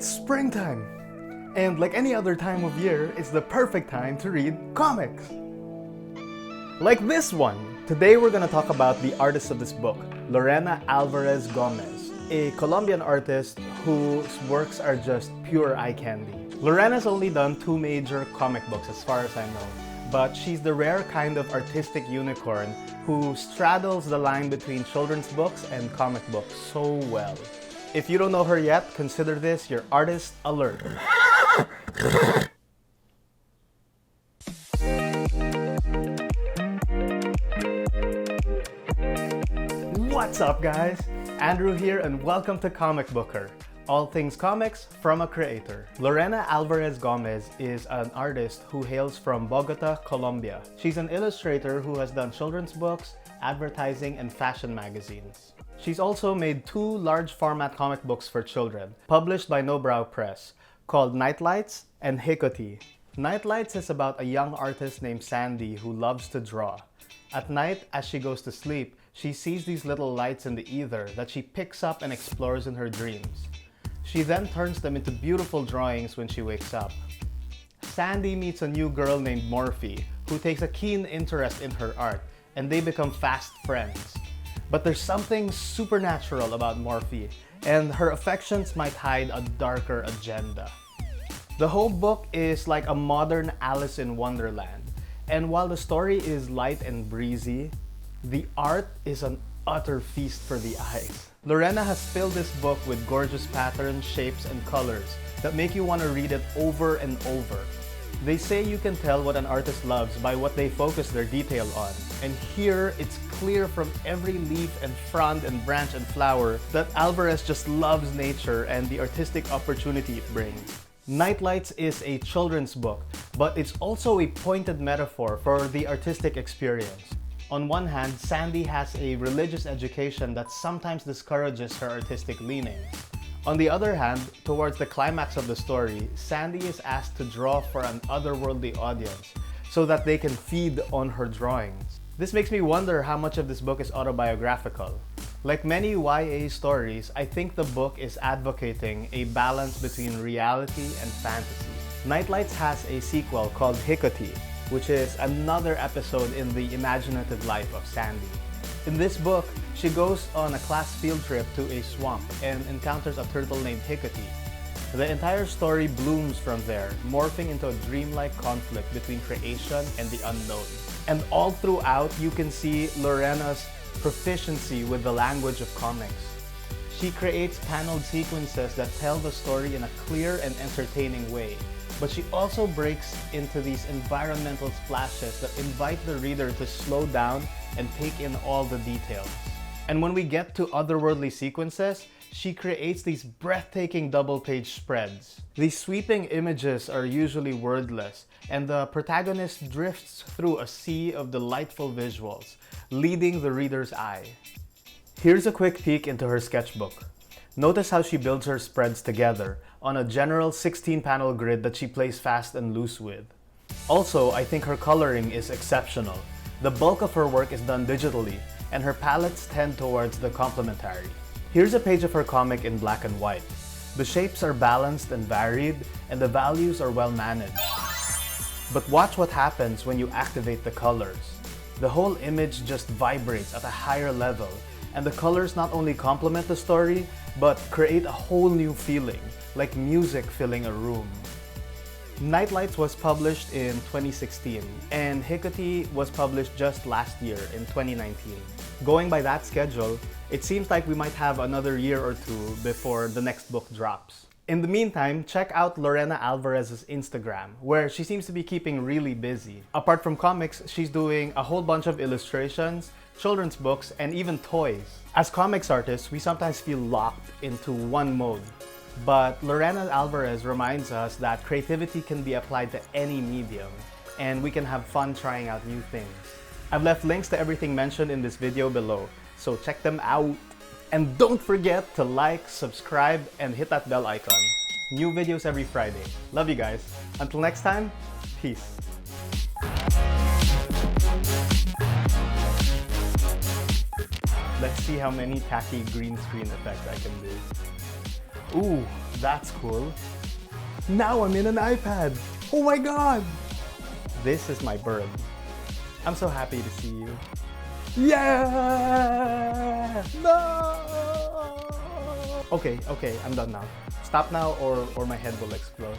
It's springtime! And like any other time of year, it's the perfect time to read comics! Like this one! Today we're gonna talk about the artist of this book, Lorena Alvarez Gomez, a Colombian artist whose works are just pure eye candy. Lorena's only done 2 major comic books as far as I know, but she's the rare kind of artistic unicorn who straddles the line between children's books and comic books so well. If you don't know her yet, consider this your artist alert. What's up, guys? Andrew here, and welcome to Comicbooker. All things comics from a creator. Lorena Alvarez Gomez is an artist who hails from Bogota, Colombia. She's an illustrator who has done children's books, advertising, and fashion magazines. She's also made 2 large format comic books for children, published by NoBrow Press, called Nightlights and Hicotea. Nightlights is about a young artist named Sandy who loves to draw. At night, as she goes to sleep, she sees these little lights in the ether that she picks up and explores in her dreams. She then turns them into beautiful drawings when she wakes up. Sandy meets a new girl named Morphe, who takes a keen interest in her art, and they become fast friends. But there's something supernatural about Morphe, and her affections might hide a darker agenda. The whole book is like a modern Alice in Wonderland, and while the story is light and breezy, the art is an utter feast for the eyes. Lorena has filled this book with gorgeous patterns, shapes, and colors that make you want to read it over and over. They say you can tell what an artist loves by what they focus their detail on. And here, it's clear from every leaf and frond and branch and flower that Alvarez just loves nature and the artistic opportunity it brings. Nightlights is a children's book, but it's also a pointed metaphor for the artistic experience. On one hand, Sandy has a religious education that sometimes discourages her artistic leanings. On the other hand, towards the climax of the story, Sandy is asked to draw for an otherworldly audience so that they can feed on her drawings. This makes me wonder how much of this book is autobiographical. Like many YA stories, I think the book is advocating a balance between reality and fantasy. Nightlights has a sequel called Hicotea, which is another episode in the imaginative life of Sandy. In this book, she goes on a class field trip to a swamp and encounters a turtle named Hicotea. The entire story blooms from there, morphing into a dreamlike conflict between creation and the unknown. And all throughout, you can see Lorena's proficiency with the language of comics. She creates paneled sequences that tell the story in a clear and entertaining way. But she also breaks into these environmental splashes that invite the reader to slow down and take in all the details. And when we get to otherworldly sequences, she creates these breathtaking double-page spreads. These sweeping images are usually wordless, and the protagonist drifts through a sea of delightful visuals, leading the reader's eye. Here's a quick peek into her sketchbook. Notice how she builds her spreads together on a general 16-panel grid that she plays fast and loose with. Also, I think her coloring is exceptional. The bulk of her work is done digitally, and her palettes tend towards the complementary. Here's a page of her comic in black and white. The shapes are balanced and varied, and the values are well managed. But watch what happens when you activate the colors. The whole image just vibrates at a higher level, and the colors not only complement the story, but create a whole new feeling, like music filling a room. Nightlights was published in 2016, and Hicotea was published just last year in 2019. Going by that schedule, it seems like we might have another year or 2 before the next book drops. In the meantime, check out Lorena Alvarez's Instagram, where she seems to be keeping really busy. Apart from comics, she's doing a whole bunch of illustrations, children's books, and even toys. As comics artists, we sometimes feel locked into one mode. But Lorena Alvarez reminds us that creativity can be applied to any medium, and we can have fun trying out new things. I've left links to everything mentioned in this video below, so check them out. And don't forget to like, subscribe, and hit that bell icon. New videos every Friday. Love you guys. Until next time, peace. Let's see how many tacky green screen effects I can do. Ooh, that's cool. Now I'm in an iPad. Oh my god! This is my bird. I'm so happy to see you. Yeah! No! Okay, I'm done now. Stop now or my head will explode.